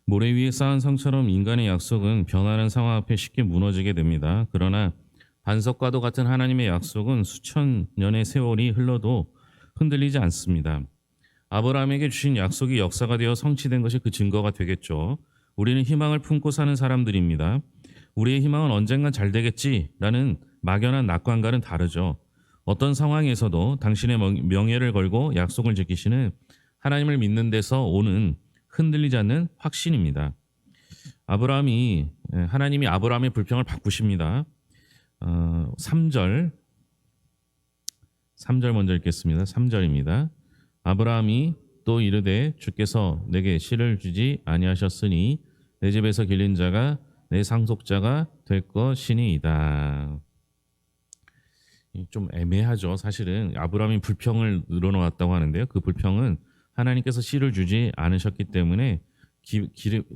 모래 위에 쌓은 성처럼 인간의 약속은 변하는 상황 앞에 쉽게 무너지게 됩니다. 그러나 반석과도 같은 하나님의 약속은 수천 년의 세월이 흘러도 흔들리지 않습니다. 아브라함에게 주신 약속이 역사가 되어 성취된 것이 그 증거가 되겠죠. 우리는 희망을 품고 사는 사람들입니다. 우리의 희망은 언젠간 잘 되겠지라는 막연한 낙관과는 다르죠. 어떤 상황에서도 당신의 명예를 걸고 약속을 지키시는 하나님을 믿는 데서 오는 흔들리지 않는 확신입니다. 하나님이 아브라함의 불평을 바꾸십니다. 3절 3절 먼저 읽겠습니다. 3절입니다. 아브라함이 또 이르되 주께서 내게 씨를 주지 아니하셨으니 내 집에서 길린 자가 내 상속자가 될 것이니이다. 좀 애매하죠. 사실은 아브라함이 불평을 늘어놓았다고 하는데요. 그 불평은 하나님께서 씨를 주지 않으셨기 때문에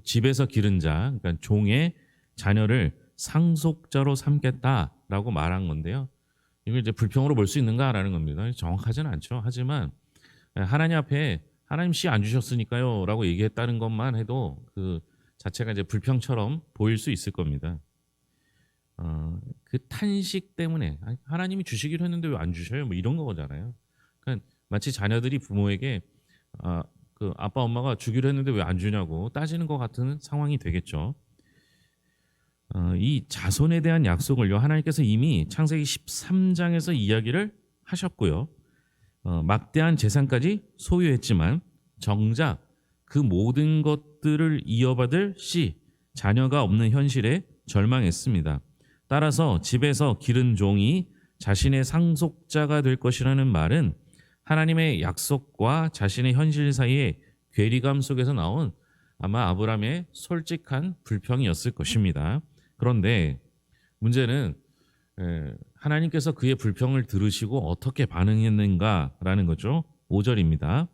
집에서 기른 자, 그러니까 종의 자녀를 상속자로 삼겠다라고 말한 건데요. 이걸 이제 불평으로 볼 수 있는가라는 겁니다. 정확하지는 않죠. 하지만 하나님 앞에 하나님 씨 안 주셨으니까요라고 얘기했다는 것만 해도 그 자체가 이제 불평처럼 보일 수 있을 겁니다. 그 탄식 때문에 하나님이 주시기로 했는데 왜 안 주셔요? 뭐 이런 거잖아요. 그러니까 마치 자녀들이 부모에게 그 아빠 엄마가 주기로 했는데 왜 안 주냐고 따지는 것 같은 상황이 되겠죠. 이 자손에 대한 약속을요 하나님께서 이미 창세기 13장에서 이야기를 하셨고요. 막대한 재산까지 소유했지만 정작 그 모든 것들을 이어받을 자녀가 없는 현실에 절망했습니다. 따라서 집에서 기른 종이 자신의 상속자가 될 것이라는 말은 하나님의 약속과 자신의 현실 사이의 괴리감 속에서 나온 아마 아브라함의 솔직한 불평이었을 것입니다. 그런데 문제는 하나님께서 그의 불평을 들으시고 어떻게 반응했는가라는 거죠. 5절입니다.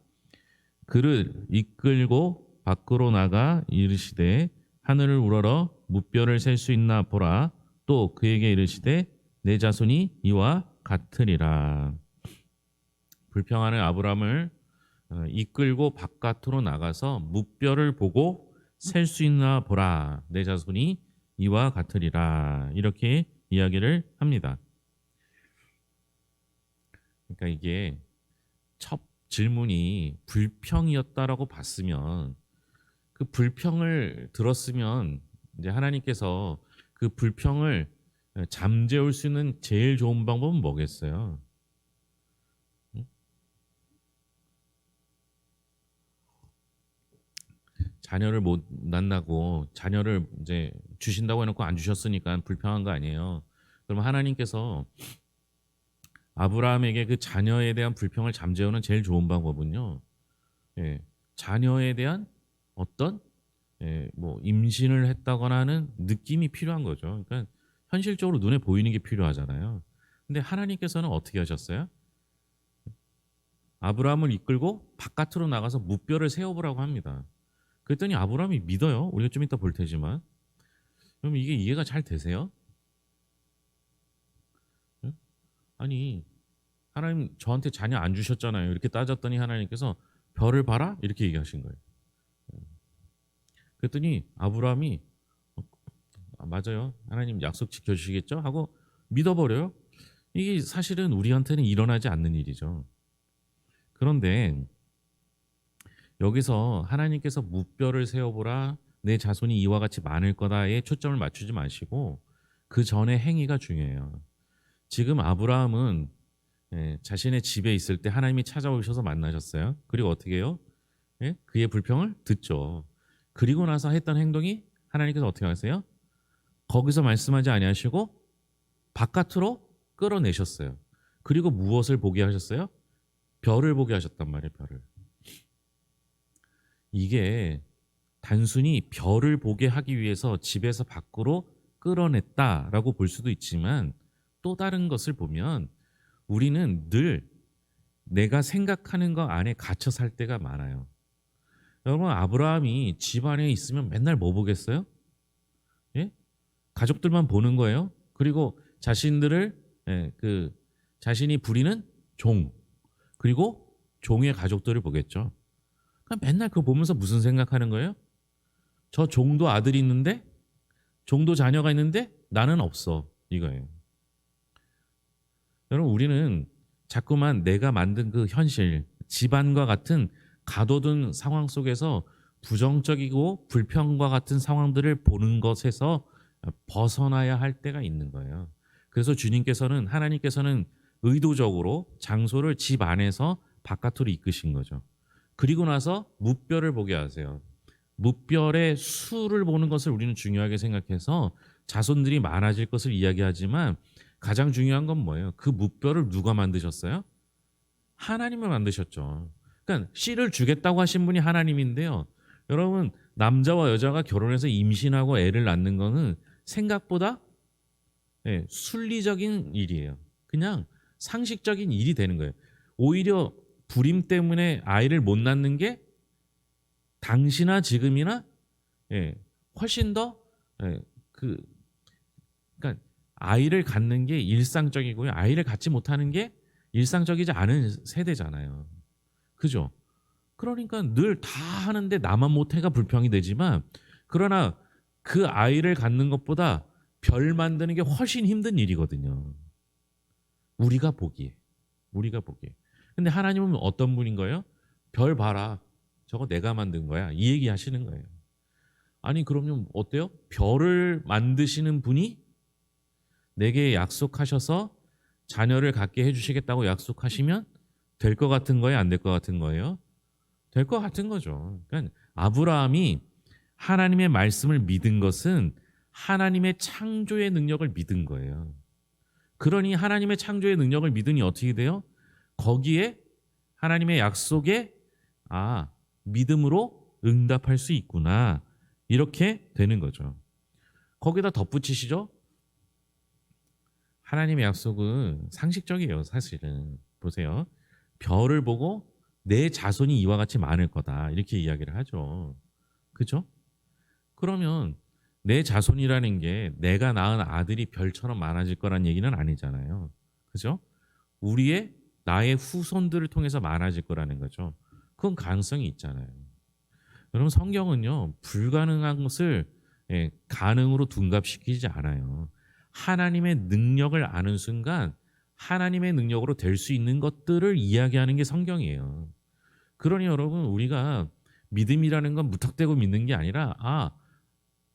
그를 이끌고 밖으로 나가 이르시되 하늘을 우러러 무뼈를 셀 수 있나 보라. 또 그에게 이르시되 내 자손이 이와 같으리라. 불평하는 아브라함을 이끌고 바깥으로 나가서 무뼈를 보고 셀 수 있나 보라. 내 자손이 이와 같으리라. 이렇게 이야기를 합니다. 그러니까 이게 첫 질문이 불평이었다라고 봤으면 그 불평을 들었으면 이제 하나님께서 그 불평을 잠재울 수 있는 제일 좋은 방법은 뭐겠어요? 자녀를 못 낳는다고 자녀를 이제 주신다고 해놓고 안 주셨으니까 불평한 거 아니에요. 그러면 하나님께서 아브라함에게 그 자녀에 대한 불평을 잠재우는 제일 좋은 방법은요. 자녀에 대한 어떤 뭐 임신을 했다거나 하는 느낌이 필요한 거죠. 그러니까 현실적으로 눈에 보이는 게 필요하잖아요. 근데 하나님께서는 어떻게 하셨어요? 아브라함을 이끌고 바깥으로 나가서 무뼈를 세워보라고 합니다. 그랬더니 아브라함이 믿어요. 우리가 좀 이따 볼 테지만. 그럼 이게 이해가 잘 되세요? 아니 하나님 저한테 자녀 안 주셨잖아요. 이렇게 따졌더니 하나님께서 별을 봐라 이렇게 얘기하신 거예요. 그랬더니 아브라함이 맞아요. 하나님 약속 지켜주시겠죠? 하고 믿어버려요. 이게 사실은 우리한테는 일어나지 않는 일이죠. 그런데 여기서 하나님께서 무뼈를 세워보라 내 자손이 이와 같이 많을 거다에 초점을 맞추지 마시고 그 전의 행위가 중요해요. 지금 아브라함은 자신의 집에 있을 때 하나님이 찾아오셔서 만나셨어요. 그리고 어떻게 해요? 그의 불평을 듣죠. 그리고 나서 했던 행동이 하나님께서 어떻게 하세요? 거기서 말씀하지 아니하시고 바깥으로 끌어내셨어요. 그리고 무엇을 보게 하셨어요? 별을 보게 하셨단 말이에요. 별을. 이게 단순히 별을 보게 하기 위해서 집에서 밖으로 끌어냈다라고 볼 수도 있지만 또 다른 것을 보면 우리는 늘 내가 생각하는 것 안에 갇혀 살 때가 많아요. 여러분 아브라함이 집 안에 있으면 맨날 뭐 보겠어요? 예? 가족들만 보는 거예요. 그리고 자신이 부리는 종 그리고 종의 가족들을 보겠죠. 그러니까 맨날 그거 보면서 무슨 생각하는 거예요? 저 종도 아들이 있는데, 종도 자녀가 있는데 나는 없어, 이거예요. 여러분, 우리는 자꾸만 내가 만든 그 현실, 집안과 같은 가둬둔 상황 속에서 부정적이고 불평과 같은 상황들을 보는 것에서 벗어나야 할 때가 있는 거예요. 그래서 주님께서는, 하나님께서는 의도적으로 장소를 집 안에서 바깥으로 이끄신 거죠. 그리고 나서 무뼈를 보게 하세요. 무뼈의 수를 보는 것을 우리는 중요하게 생각해서 자손들이 많아질 것을 이야기하지만, 가장 중요한 건 뭐예요? 그 무뼈를 누가 만드셨어요? 하나님을 만드셨죠. 그러니까 씨를 주겠다고 하신 분이 하나님인데요. 여러분, 남자와 여자가 결혼해서 임신하고 애를 낳는 거는 생각보다 순리적인 일이에요. 그냥 상식적인 일이 되는 거예요. 오히려 불임 때문에 아이를 못 낳는 게 당시나 지금이나 훨씬 더 그 그러니까 아이를 갖는 게 일상적이고요. 아이를 갖지 못하는 게 일상적이지 않은 세대잖아요. 그죠? 그러니까 늘 다 하는데 나만 못해가 불평이 되지만, 그러나 그 아이를 갖는 것보다 별 만드는 게 훨씬 힘든 일이거든요. 우리가 보기에. 우리가 보기에. 근데 하나님은 어떤 분인 거예요? 별 봐라. 저거 내가 만든 거야. 이 얘기 하시는 거예요. 아니, 그러면 어때요? 별을 만드시는 분이 내게 약속하셔서 자녀를 갖게 해주시겠다고 약속하시면 될 것 같은 거예요? 안 될 것 같은 거예요? 될 것 같은 거죠. 그러니까 아브라함이 하나님의 말씀을 믿은 것은 하나님의 창조의 능력을 믿은 거예요. 그러니 하나님의 창조의 능력을 믿으니 어떻게 돼요? 거기에 하나님의 약속에 믿음으로 응답할 수 있구나. 이렇게 되는 거죠. 거기다 덧붙이시죠? 하나님의 약속은 상식적이에요, 사실은. 보세요. 별을 보고 내 자손이 이와 같이 많을 거다, 이렇게 이야기를 하죠. 그죠? 그러면 내 자손이라는 게 내가 낳은 아들이 별처럼 많아질 거란 얘기는 아니잖아요. 그죠? 나의 후손들을 통해서 많아질 거라는 거죠. 그건 가능성이 있잖아요. 여러분, 성경은요, 불가능한 것을 가능으로 둔갑시키지 않아요. 하나님의 능력을 아는 순간 하나님의 능력으로 될 수 있는 것들을 이야기하는 게 성경이에요. 그러니 여러분, 우리가 믿음이라는 건 무턱대고 믿는 게 아니라,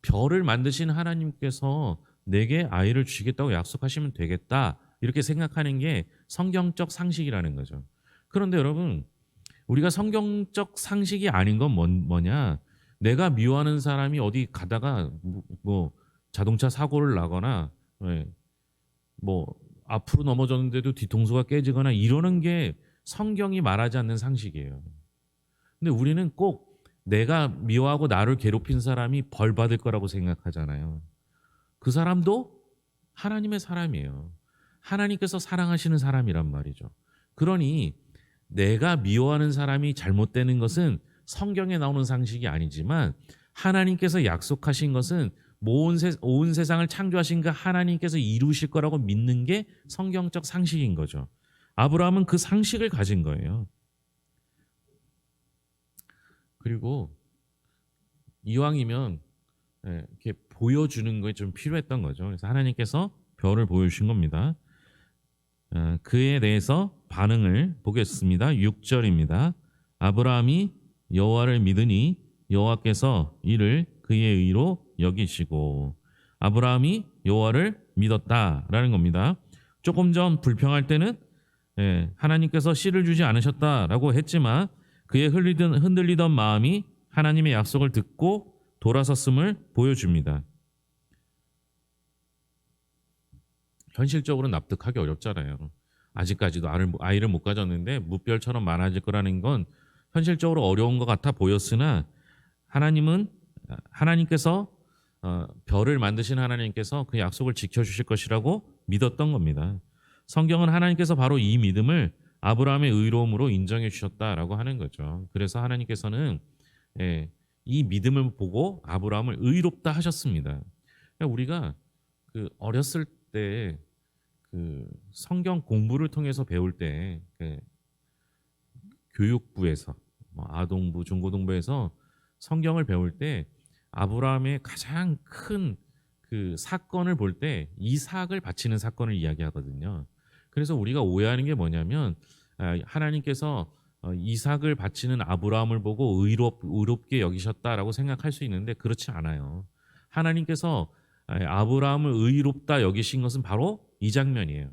별을 만드신 하나님께서 내게 아이를 주시겠다고 약속하시면 되겠다, 이렇게 생각하는 게 성경적 상식이라는 거죠. 그런데 여러분, 우리가 성경적 상식이 아닌 건 뭐냐? 내가 미워하는 사람이 어디 가다가 뭐 자동차 사고를 나거나 뭐 앞으로 넘어졌는데도 뒤통수가 깨지거나 이러는 게 성경이 말하지 않는 상식이에요. 근데 우리는 꼭 내가 미워하고 나를 괴롭힌 사람이 벌 받을 거라고 생각하잖아요. 그 사람도 하나님의 사람이에요. 하나님께서 사랑하시는 사람이란 말이죠. 그러니 내가 미워하는 사람이 잘못되는 것은 성경에 나오는 상식이 아니지만, 하나님께서 약속하신 것은 온 세상을 창조하신 그 하나님께서 이루실 거라고 믿는 게 성경적 상식인 거죠. 아브라함은 그 상식을 가진 거예요. 그리고 이왕이면 이렇게 보여주는 거에 좀 필요했던 거죠. 그래서 하나님께서 별을 보여주신 겁니다. 그에 대해서 반응을 보겠습니다. 6절입니다. 아브라함이 여호와를 믿으니 여호와께서 이를 그의 의로 여기시고. 아브라함이 여호와를 믿었다라는 겁니다. 조금 전 불평할 때는 하나님께서 씨를 주지 않으셨다라고 했지만, 그의 흔들리던 마음이 하나님의 약속을 듣고 돌아섰음을 보여줍니다. 현실적으로 납득하기 어렵잖아요. 아직까지도 아이를 못 가졌는데 무별처럼 많아질 거라는 건 현실적으로 어려운 것 같아 보였으나, 하나님께서 별을 만드신 하나님께서 그 약속을 지켜주실 것이라고 믿었던 겁니다. 성경은 하나님께서 바로 이 믿음을 아브라함의 의로움으로 인정해 주셨다라고 하는 거죠. 그래서 하나님께서는 이 믿음을 보고 아브라함을 의롭다 하셨습니다. 그러니까 우리가 그 어렸을 때 그 성경 공부를 통해서 배울 때 교육부에서 아동부, 중고등부에서 성경을 배울 때 아브라함의 가장 큰 그 사건을 볼 때 이삭을 바치는 사건을 이야기하거든요. 그래서 우리가 오해하는 게 뭐냐면 하나님께서 이삭을 바치는 아브라함을 보고 의롭게 여기셨다라고 생각할 수 있는데 그렇지 않아요. 하나님께서 아브라함을 의롭다 여기신 것은 바로 이 장면이에요.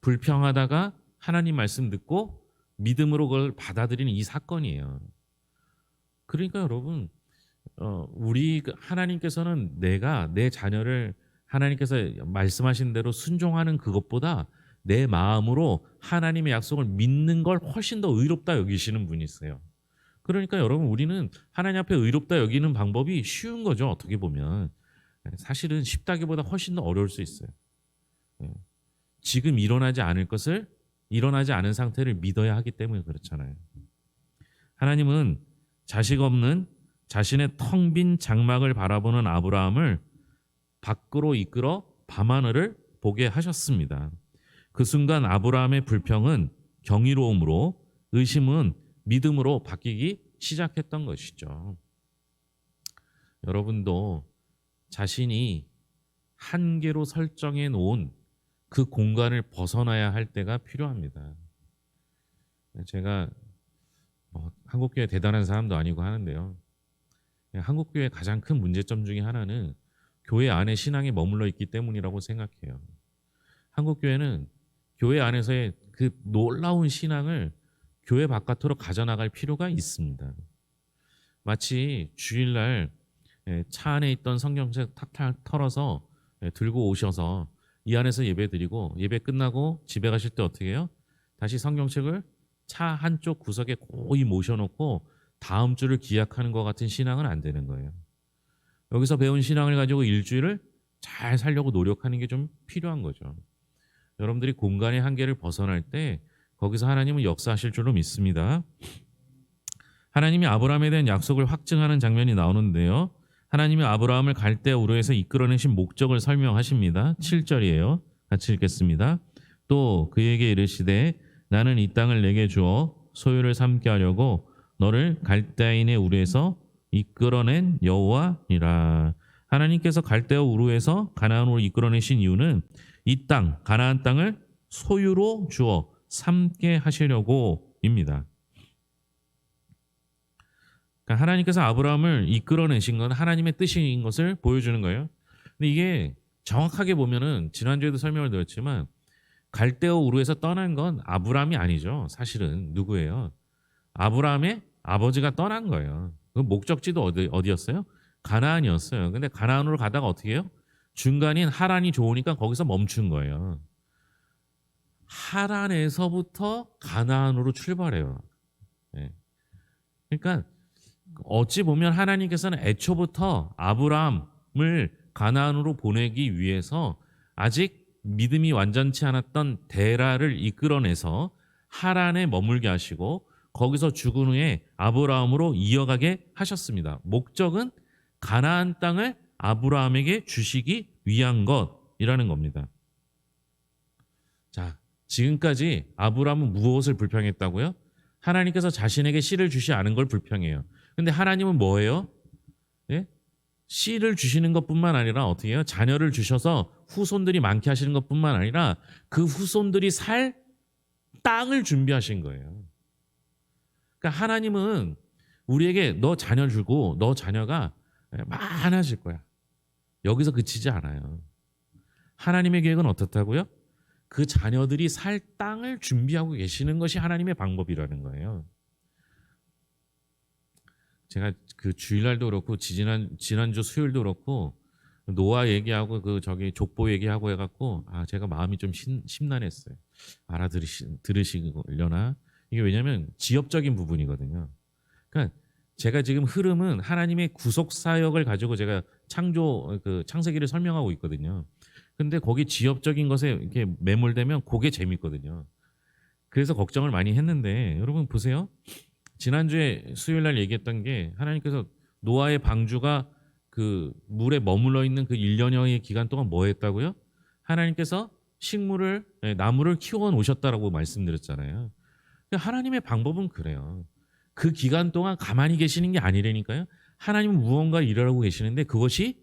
불평하다가 하나님 말씀 듣고 믿음으로 그걸 받아들이는 이 사건이에요. 그러니까 여러분, 우리 하나님께서는 내가 내 자녀를 하나님께서 말씀하신 대로 순종하는 그것보다 내 마음으로 하나님의 약속을 믿는 걸 훨씬 더 의롭다 여기시는 분이세요. 그러니까 여러분, 우리는 하나님 앞에 의롭다 여기는 방법이 쉬운 거죠. 어떻게 보면 사실은 쉽다기보다 훨씬 더 어려울 수 있어요. 예. 지금 일어나지 않을 것을 일어나지 않은 상태를 믿어야 하기 때문에 그렇잖아요. 하나님은 자식 없는 자신의 텅 빈 장막을 바라보는 아브라함을 밖으로 이끌어 밤하늘을 보게 하셨습니다. 그 순간 아브라함의 불평은 경이로움으로, 의심은 믿음으로 바뀌기 시작했던 것이죠. 여러분도 자신이 한계로 설정해 놓은 그 공간을 벗어나야 할 때가 필요합니다. 제가 한국교회 대단한 사람도 아니고 하는데요. 한국교회의 가장 큰 문제점 중에 하나는 교회 안에 신앙이 머물러 있기 때문이라고 생각해요. 한국교회는 교회 안에서의 그 놀라운 신앙을 교회 바깥으로 가져나갈 필요가 있습니다. 마치 주일날 차 안에 있던 성경책 탁탁 털어서 들고 오셔서 이 안에서 예배 드리고 예배 끝나고 집에 가실 때 어떻게 해요? 다시 성경책을 차 한쪽 구석에 고이 모셔놓고 다음 주를 기약하는 것 같은 신앙은 안 되는 거예요. 여기서 배운 신앙을 가지고 일주일을 잘 살려고 노력하는 게 좀 필요한 거죠. 여러분들이 공간의 한계를 벗어날 때 거기서 하나님은 역사하실 줄로 믿습니다. 하나님이 아브라함에 대한 약속을 확증하는 장면이 나오는데요. 하나님이 아브라함을 갈대아 우르에서 이끌어내신 목적을 설명하십니다. 7절이에요. 같이 읽겠습니다. 또 그에게 이르시되 나는 이 땅을 내게 주어 소유를 삼게 하려고 너를 갈대아인의 우르에서 이끌어낸 여호와니라. 하나님께서 갈대아 우르에서 가나안으로 이끌어내신 이유는 이 땅, 가나안 땅을 소유로 주어 삼게 하시려고입니다. 그러니까 하나님께서 아브라함을 이끌어내신 건 하나님의 뜻인 것을 보여주는 거예요. 근데 이게 정확하게 보면은 지난주에도 설명을 드렸지만 갈대아 우르에서 떠난 건 아브라함이 아니죠. 사실은 누구예요? 아브라함의 아버지가 떠난 거예요. 그 목적지도 어디였어요? 가나안이었어요. 근데 가나안으로 가다가 어떻게 해요? 중간인 하란이 좋으니까 거기서 멈춘 거예요. 하란에서부터 가나안으로 출발해요. 네. 그러니까 어찌 보면 하나님께서는 애초부터 아브라함을 가나안으로 보내기 위해서 아직 믿음이 완전치 않았던 데라를 이끌어내서 하란에 머물게 하시고 거기서 죽은 후에 아브라함으로 이어가게 하셨습니다. 목적은 가나안 땅을 아브라함에게 주시기 위한 것이라는 겁니다. 자, 지금까지 아브라함은 무엇을 불평했다고요? 하나님께서 자신에게 씨를 주시 않은 걸 불평해요. 근데 하나님은 뭐예요? 예? 씨를 주시는 것뿐만 아니라 어떻게 해요? 자녀를 주셔서 후손들이 많게 하시는 것뿐만 아니라 그 후손들이 살 땅을 준비하신 거예요. 그러니까 하나님은 우리에게 너 자녀 주고 너 자녀가 많아질 거야. 여기서 그치지 않아요. 하나님의 계획은 어떻다고요? 그 자녀들이 살 땅을 준비하고 계시는 것이 하나님의 방법이라는 거예요. 제가 그 주일날도 그렇고 지난주 수요일도 그렇고 노아 얘기하고 그 저기 족보 얘기하고 해갖고 제가 마음이 좀 심란했어요. 들으시려나? 이게 왜냐하면 지엽적인 부분이거든요. 그러니까 제가 지금 흐름은 하나님의 구속 사역을 가지고 제가 창세기를 설명하고 있거든요. 근데 거기 지엽적인 것에 이렇게 매몰되면 그게 재밌거든요. 그래서 걱정을 많이 했는데 여러분 보세요. 지난주에 수요일 날 얘기했던 게 하나님께서 노아의 방주가 그 물에 머물러 있는 그 1년여의 기간 동안 뭐 했다고요? 하나님께서 나무를 키워 놓으셨다라고 말씀드렸잖아요. 하나님의 방법은 그래요. 그 기간 동안 가만히 계시는 게 아니라니까요. 하나님은 무언가 일하고 계시는데 그것이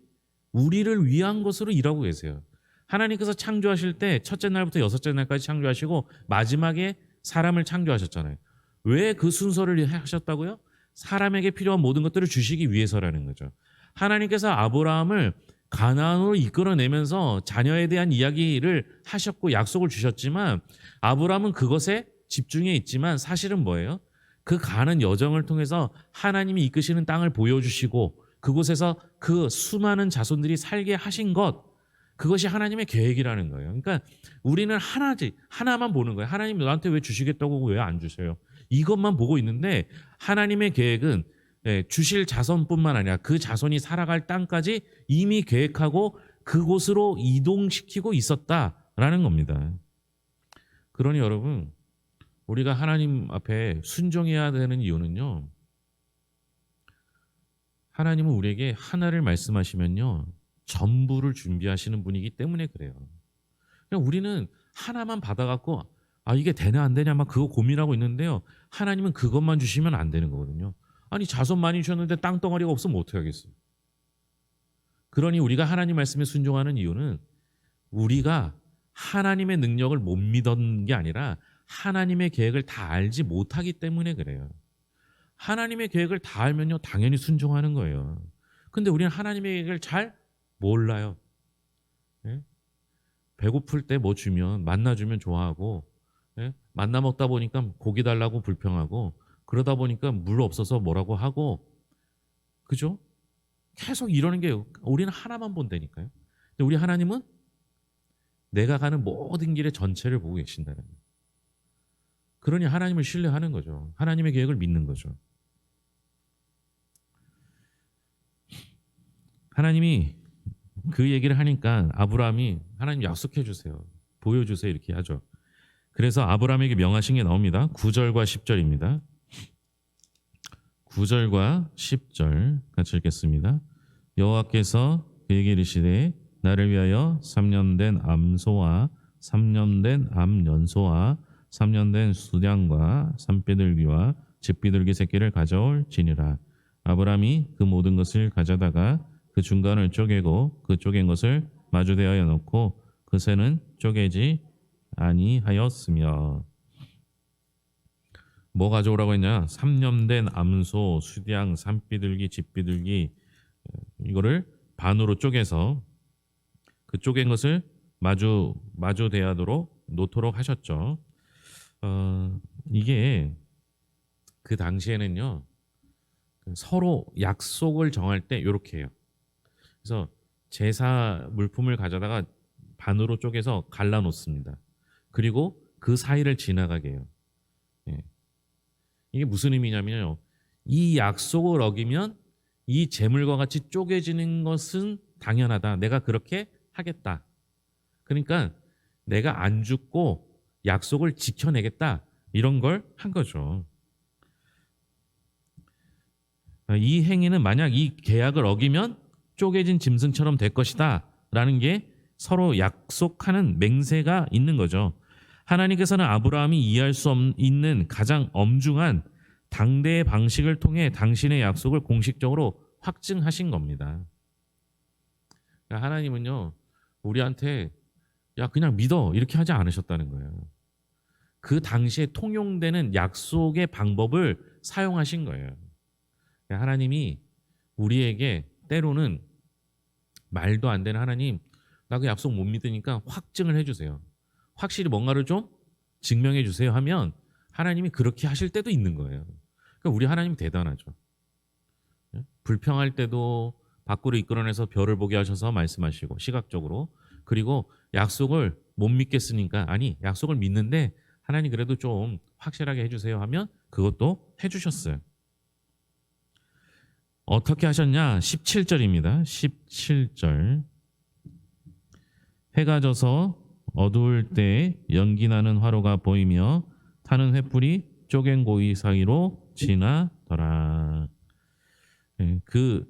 우리를 위한 것으로 일하고 계세요. 하나님께서 창조하실 때 첫째 날부터 여섯째 날까지 창조하시고 마지막에 사람을 창조하셨잖아요. 왜 그 순서를 하셨다고요? 사람에게 필요한 모든 것들을 주시기 위해서라는 거죠. 하나님께서 아브라함을 가나안으로 이끌어내면서 자녀에 대한 이야기를 하셨고 약속을 주셨지만 아브라함은 그것에 집중해 있지만 사실은 뭐예요? 그 가는 여정을 통해서 하나님이 이끄시는 땅을 보여주시고 그곳에서 그 수많은 자손들이 살게 하신 것, 그것이 하나님의 계획이라는 거예요. 그러니까 우리는 하나만 보는 거예요. 하나님 너한테 왜 주시겠다고 왜 안 주세요? 이것만 보고 있는데 하나님의 계획은 주실 자손뿐만 아니라 그 자손이 살아갈 땅까지 이미 계획하고 그곳으로 이동시키고 있었다라는 겁니다. 그러니 여러분, 우리가 하나님 앞에 순종해야 되는 이유는요. 하나님은 우리에게 하나를 말씀하시면요. 전부를 준비하시는 분이기 때문에 그래요. 그냥 우리는 하나만 받아갖고 이게 되나 안 되냐 막 그거 고민하고 있는데요. 하나님은 그것만 주시면 안 되는 거거든요. 아니 자손 많이 주셨는데 땅덩어리가 없으면 어떻게 하겠어요. 그러니 우리가 하나님 말씀에 순종하는 이유는 우리가 하나님의 능력을 못 믿었는 게 아니라 하나님의 계획을 다 알지 못하기 때문에 그래요. 하나님의 계획을 다 알면요 당연히 순종하는 거예요. 근데 우리는 하나님의 계획을 잘 몰라요. 예? 배고플 때 뭐 주면 만나 주면 좋아하고 예? 만나 먹다 보니까 고기 달라고 불평하고 그러다 보니까 물 없어서 뭐라고 하고 그죠? 계속 이러는 게 우리는 하나만 본다니까요. 근데 우리 하나님은 내가 가는 모든 길의 전체를 보고 계신다는 거예요. 그러니 하나님을 신뢰하는 거죠. 하나님의 계획을 믿는 거죠. 하나님이 그 얘기를 하니까 아브라함이 하나님 약속해 주세요. 보여주세요. 이렇게 하죠. 그래서 아브라함에게 명하신 게 나옵니다. 9절과 10절입니다. 9절과 10절 같이 읽겠습니다. 여호와께서 그에게 이르시되 나를 위하여 3년 된 암소와 3년 된 암연소와 3년 된 수량과 산비둘기와 집비둘기 새끼를 가져올지니라. 아브라함이 그 모든 것을 가져다가 그 중간을 쪼개고 그 쪼갠 것을 마주대하여 놓고 그 새는 쪼개지 아니하였으며. 뭐 가져오라고 했냐? 3년 된 암소, 수량, 산비둘기, 집비둘기 이거를 반으로 쪼개서 그 쪼갠 것을 마주대하도록 놓도록 하셨죠. 이게 그 당시에는요 서로 약속을 정할 때 이렇게 해요. 그래서 제사 물품을 가져다가 반으로 쪼개서 갈라놓습니다. 그리고 그 사이를 지나가게 해요. 예. 이게 무슨 의미냐면요. 이 약속을 어기면 이 재물과 같이 쪼개지는 것은 당연하다. 내가 그렇게 하겠다. 그러니까 내가 안 죽고 약속을 지켜내겠다. 이런 걸 한 거죠. 이 행위는 만약 이 계약을 어기면 쪼개진 짐승처럼 될 것이다. 라는 게 서로 약속하는 맹세가 있는 거죠. 하나님께서는 아브라함이 이해할 수 있는 가장 엄중한 당대의 방식을 통해 당신의 약속을 공식적으로 확증하신 겁니다. 하나님은요, 우리한테 야 그냥 믿어 이렇게 하지 않으셨다는 거예요. 그 당시에 통용되는 약속의 방법을 사용하신 거예요. 하나님이 우리에게 때로는 말도 안 되는 하나님 나 그 약속 못 믿으니까 확증을 해주세요. 확실히 뭔가를 좀 증명해 주세요 하면 하나님이 그렇게 하실 때도 있는 거예요. 그러니까 우리 하나님 대단하죠. 불평할 때도 밖으로 이끌어내서 별을 보게 하셔서 말씀하시고 시각적으로 그리고 약속을 못 믿겠으니까 아니 약속을 믿는데 하나님 그래도 좀 확실하게 해주세요 하면 그것도 해주셨어요. 어떻게 하셨냐? 17절입니다. 17절 해가 져서 어두울 때 연기나는 화로가 보이며 타는 횃불이 쪼갠 고기 사이로 지나더라. 그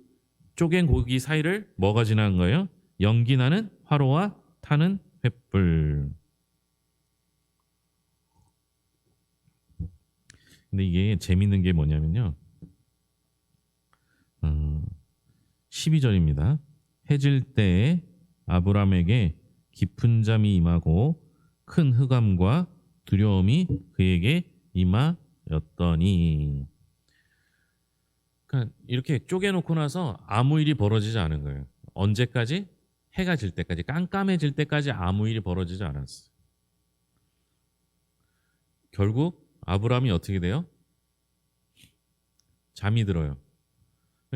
쪼갠 고기 사이를 뭐가 지나간 거예요? 연기나는 화로와 타는 횃불. 근데 이게 재밌는 게 뭐냐면요. 12절입니다. 해질 때에 아브라함에게 깊은 잠이 임하고 큰 흑암과 두려움이 그에게 임하였더니. 그러니까 이렇게 쪼개놓고 나서 아무 일이 벌어지지 않은 거예요. 언제까지? 해가 질 때까지, 깜깜해질 때까지 아무 일이 벌어지지 않았어요. 결국 아브라함이 어떻게 돼요? 잠이 들어요.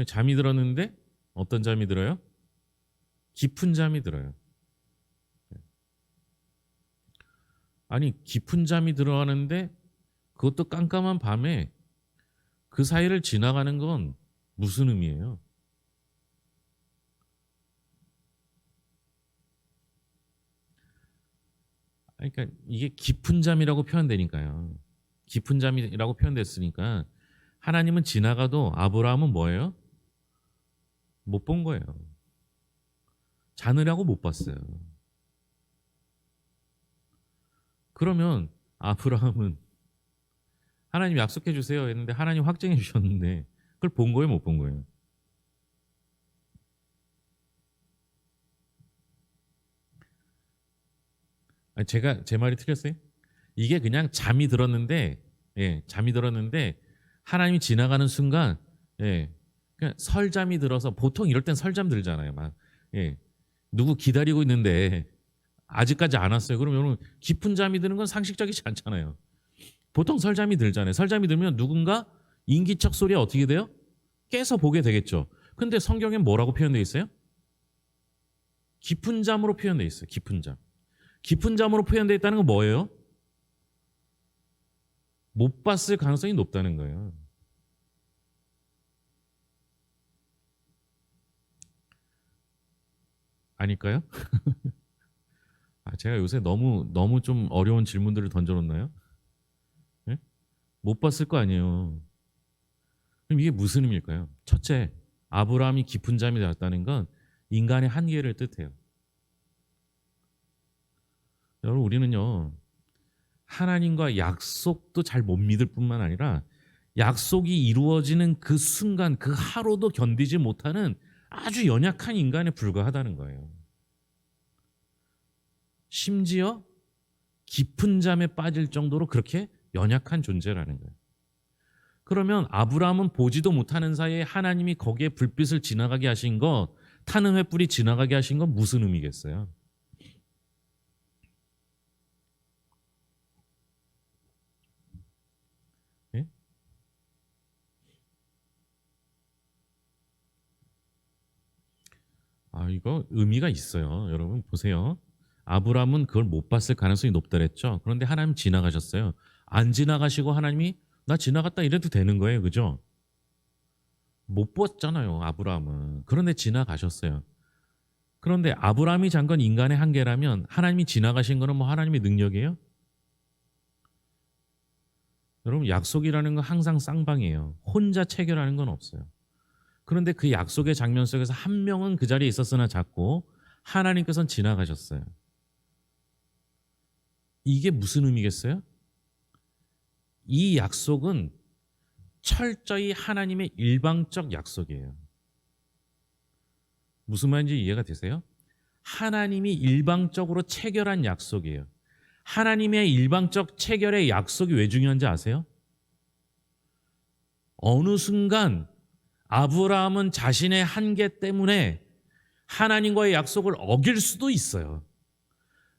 잠이 들었는데 어떤 잠이 들어요? 깊은 잠이 들어요. 아니, 깊은 잠이 들어가는데 그것도 깜깜한 밤에 그 사이를 지나가는 건 무슨 의미예요? 그러니까 이게 깊은 잠이라고 표현되니까요. 깊은 잠이라고 표현됐으니까 하나님은 지나가도 아브라함은 뭐예요? 못 본 거예요. 자느라고 못 봤어요. 그러면 아브라함은 하나님 약속해 주세요 했는데 하나님 확증해 주셨는데 그걸 본 거예요, 못 본 거예요? 아니, 제가 제 말이 틀렸어요? 이게 그냥 잠이 들었는데, 예, 잠이 들었는데 하나님이 지나가는 순간, 예, 그냥 설잠이 들어서 보통 이럴 땐 설잠 들잖아요, 막, 예, 누구 기다리고 있는데 아직까지 안 왔어요. 그럼 여러분 깊은 잠이 드는 건 상식적이지 않잖아요. 보통 설잠이 들잖아요. 설잠이 들면 누군가 인기척 소리에 어떻게 돼요? 깨서 보게 되겠죠. 근데 성경엔 뭐라고 표현되어 있어요? 깊은 잠으로 표현되어 있어요. 깊은 잠. 깊은 잠으로 표현되어 있다는 건 뭐예요? 못 봤을 가능성이 높다는 거예요. 아닐까요? 제가 요새 너무 좀 어려운 질문들을 던져놓나요? 예? 못 봤을 거 아니에요. 그럼 이게 무슨 의미일까요? 첫째, 아브라함이 깊은 잠이 들었다는 건 인간의 한계를 뜻해요. 여러분, 우리는요, 하나님과 약속도 잘 못 믿을 뿐만 아니라 약속이 이루어지는 그 순간, 그 하루도 견디지 못하는 아주 연약한 인간에 불과하다는 거예요. 심지어 깊은 잠에 빠질 정도로 그렇게 연약한 존재라는 거예요. 그러면 아브라함은 보지도 못하는 사이에 하나님이 거기에 불빛을 지나가게 하신 것, 타는 횃불이 지나가게 하신 건 무슨 의미겠어요? 예? 이거 의미가 있어요. 여러분 보세요. 아브라함은 그걸 못 봤을 가능성이 높다 그랬죠. 그런데 하나님 지나가셨어요. 안 지나가시고 하나님이 나 지나갔다 이래도 되는 거예요. 그죠? 못 봤잖아요, 아브라함은. 그런데 지나가셨어요. 그런데 아브라함이 잔 건 인간의 한계라면 하나님이 지나가신 거는 뭐 하나님의 능력이에요? 여러분, 약속이라는 건 항상 쌍방이에요. 혼자 체결하는 건 없어요. 그런데 그 약속의 장면 속에서 한 명은 그 자리에 있었으나 작고 하나님께서는 지나가셨어요. 이게 무슨 의미겠어요? 이 약속은 철저히 하나님의 일방적 약속이에요. 무슨 말인지 이해가 되세요? 하나님이 일방적으로 체결한 약속이에요. 하나님의 일방적 체결의 약속이 왜 중요한지 아세요? 어느 순간 아브라함은 자신의 한계 때문에 하나님과의 약속을 어길 수도 있어요.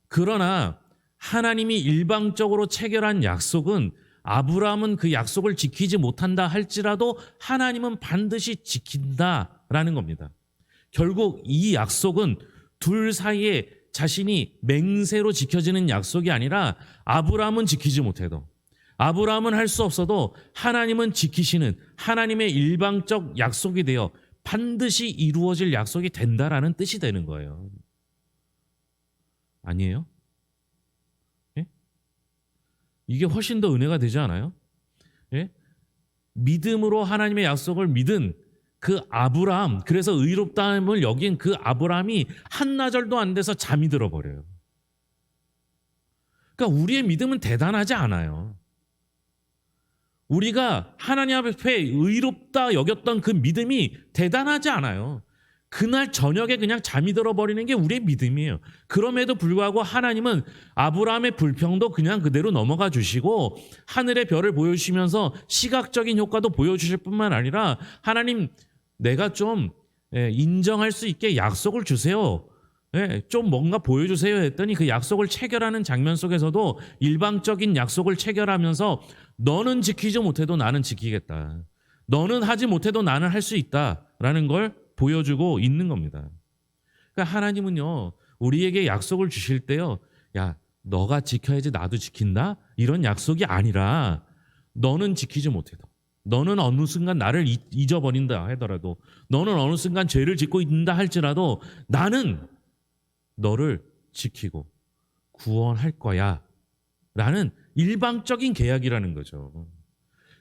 그러나 하나님이 일방적으로 체결한 약속은 아브라함은 그 약속을 지키지 못한다 할지라도 하나님은 반드시 지킨다라는 겁니다. 결국 이 약속은 둘 사이에 자신이 맹세로 지켜지는 약속이 아니라 아브라함은 지키지 못해도, 아브라함은 할 수 없어도 하나님은 지키시는 하나님의 일방적 약속이 되어 반드시 이루어질 약속이 된다라는 뜻이 되는 거예요. 아니에요? 예? 이게 훨씬 더 은혜가 되지 않아요? 예? 믿음으로 하나님의 약속을 믿은 그 아브라함, 그래서 의롭다함을 여긴 그 아브라함이 한나절도 안 돼서 잠이 들어버려요. 그러니까 우리의 믿음은 대단하지 않아요. 우리가 하나님 앞에 의롭다 여겼던 그 믿음이 대단하지 않아요. 그날 저녁에 그냥 잠이 들어버리는 게 우리의 믿음이에요. 그럼에도 불구하고 하나님은 아브라함의 불평도 그냥 그대로 넘어가 주시고 하늘의 별을 보여주시면서 시각적인 효과도 보여주실 뿐만 아니라 하나님 내가 좀 인정할 수 있게 약속을 주세요. 좀 뭔가 보여주세요 했더니 그 약속을 체결하는 장면 속에서도 일방적인 약속을 체결하면서 너는 지키지 못해도 나는 지키겠다. 너는 하지 못해도 나는 할 수 있다라는 걸 보여주고 있는 겁니다. 그러니까 하나님은요, 우리에게 약속을 주실 때요, 야, 너가 지켜야지 나도 지킨다? 이런 약속이 아니라 너는 지키지 못해도, 너는 어느 순간 나를 잊어버린다 하더라도, 너는 어느 순간 죄를 짓고 있다 할지라도 나는 너를 지키고 구원할 거야 라는 일방적인 계약이라는 거죠.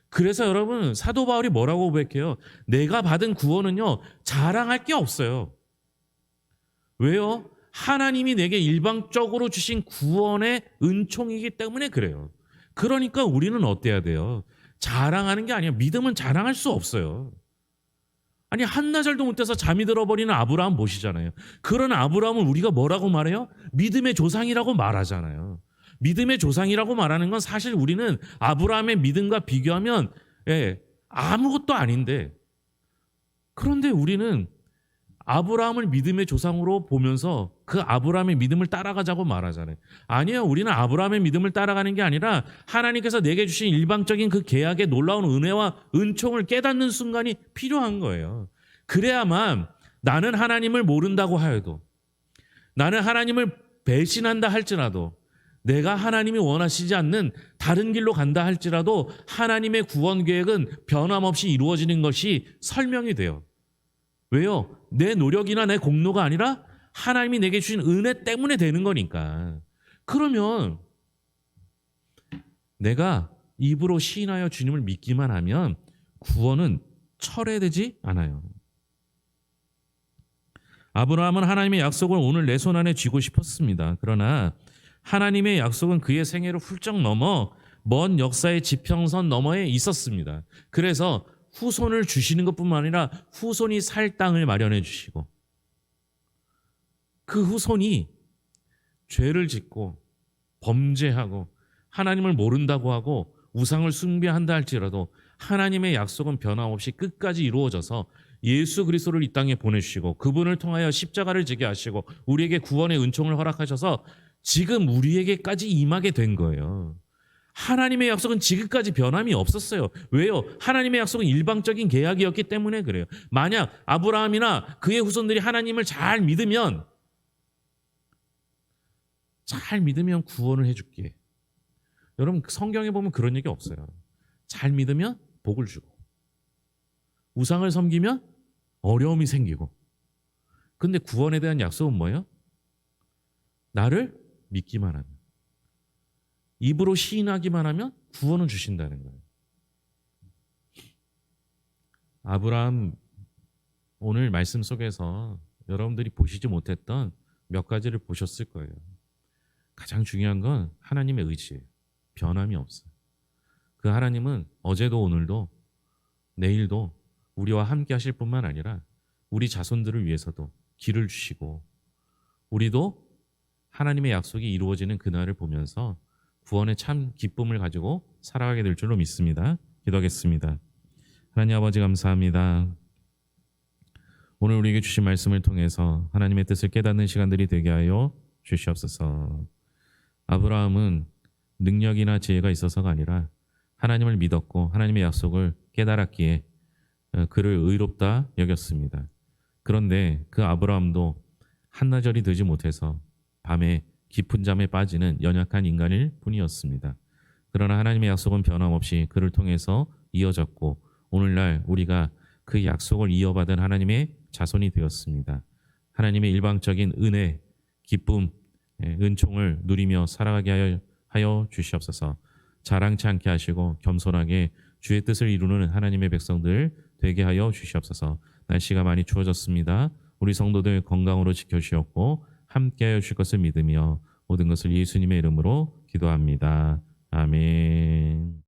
그래서 여러분 사도 바울이 뭐라고 고백해요? 내가 받은 구원은요 자랑할 게 없어요. 왜요? 하나님이 내게 일방적으로 주신 구원의 은총이기 때문에 그래요. 그러니까 우리는 어때야 돼요? 자랑하는 게 아니야. 믿음은 자랑할 수 없어요. 아니 한나절도 못해서 잠이 들어버리는 아브라함 보시잖아요. 그런 아브라함을 우리가 뭐라고 말해요? 믿음의 조상이라고 말하잖아요. 믿음의 조상이라고 말하는 건 사실 우리는 아브라함의 믿음과 비교하면 아무것도 아닌데, 그런데 우리는 아브라함을 믿음의 조상으로 보면서 그 아브라함의 믿음을 따라가자고 말하잖아요. 아니요, 우리는 아브라함의 믿음을 따라가는 게 아니라 하나님께서 내게 주신 일방적인 그 계약의 놀라운 은혜와 은총을 깨닫는 순간이 필요한 거예요. 그래야만 나는 하나님을 모른다고 하여도, 나는 하나님을 배신한다 할지라도, 내가 하나님이 원하시지 않는 다른 길로 간다 할지라도 하나님의 구원 계획은 변함없이 이루어지는 것이 설명이 돼요. 왜요? 내 노력이나 내 공로가 아니라 하나님이 내게 주신 은혜 때문에 되는 거니까. 그러면 내가 입으로 시인하여 주님을 믿기만 하면 구원은 철회되지 않아요. 아브라함은 하나님의 약속을 오늘 내 손 안에 쥐고 싶었습니다. 그러나 하나님의 약속은 그의 생애를 훌쩍 넘어 먼 역사의 지평선 너머에 있었습니다. 그래서 후손을 주시는 것뿐만 아니라 후손이 살 땅을 마련해 주시고, 그 후손이 죄를 짓고 범죄하고 하나님을 모른다고 하고 우상을 숭배한다 할지라도 하나님의 약속은 변함없이 끝까지 이루어져서 예수 그리스도를 이 땅에 보내주시고 그분을 통하여 십자가를 지게 하시고 우리에게 구원의 은총을 허락하셔서 지금 우리에게까지 임하게 된 거예요. 하나님의 약속은 지금까지 변함이 없었어요. 왜요? 하나님의 약속은 일방적인 계약이었기 때문에 그래요. 만약 아브라함이나 그의 후손들이 하나님을 잘 믿으면 구원을 해줄게. 여러분 성경에 보면 그런 얘기 없어요. 잘 믿으면 복을 주고, 우상을 섬기면 어려움이 생기고. 근데 구원에 대한 약속은 뭐예요? 나를 믿기만 하면, 입으로 시인하기만 하면 구원을 주신다는 거예요. 아브라함 오늘 말씀 속에서 여러분들이 보시지 못했던 몇 가지를 보셨을 거예요. 가장 중요한 건 하나님의 의지예요. 변함이 없어요. 그 하나님은 어제도 오늘도 내일도 우리와 함께 하실 뿐만 아니라 우리 자손들을 위해서도 길을 주시고, 우리도 하나님의 약속이 이루어지는 그날을 보면서 구원의 참 기쁨을 가지고 살아가게 될 줄로 믿습니다. 기도하겠습니다. 하나님 아버지 감사합니다. 오늘 우리에게 주신 말씀을 통해서 하나님의 뜻을 깨닫는 시간들이 되게 하여 주시옵소서. 아브라함은 능력이나 지혜가 있어서가 아니라 하나님을 믿었고 하나님의 약속을 깨달았기에 그를 의롭다 여겼습니다. 그런데 그 아브라함도 한나절이 되지 못해서 밤에 깊은 잠에 빠지는 연약한 인간일 뿐이었습니다. 그러나 하나님의 약속은 변함없이 그를 통해서 이어졌고 오늘날 우리가 그 약속을 이어받은 하나님의 자손이 되었습니다. 하나님의 일방적인 은혜, 기쁨, 은총을 누리며 살아가게 하여 주시옵소서. 자랑치 않게 하시고 겸손하게 주의 뜻을 이루는 하나님의 백성들 되게 하여 주시옵소서. 날씨가 많이 추워졌습니다. 우리 성도들 건강으로 지켜주시옵고 함께하여 주실 것을 믿으며 모든 것을 예수님의 이름으로 기도합니다. 아멘.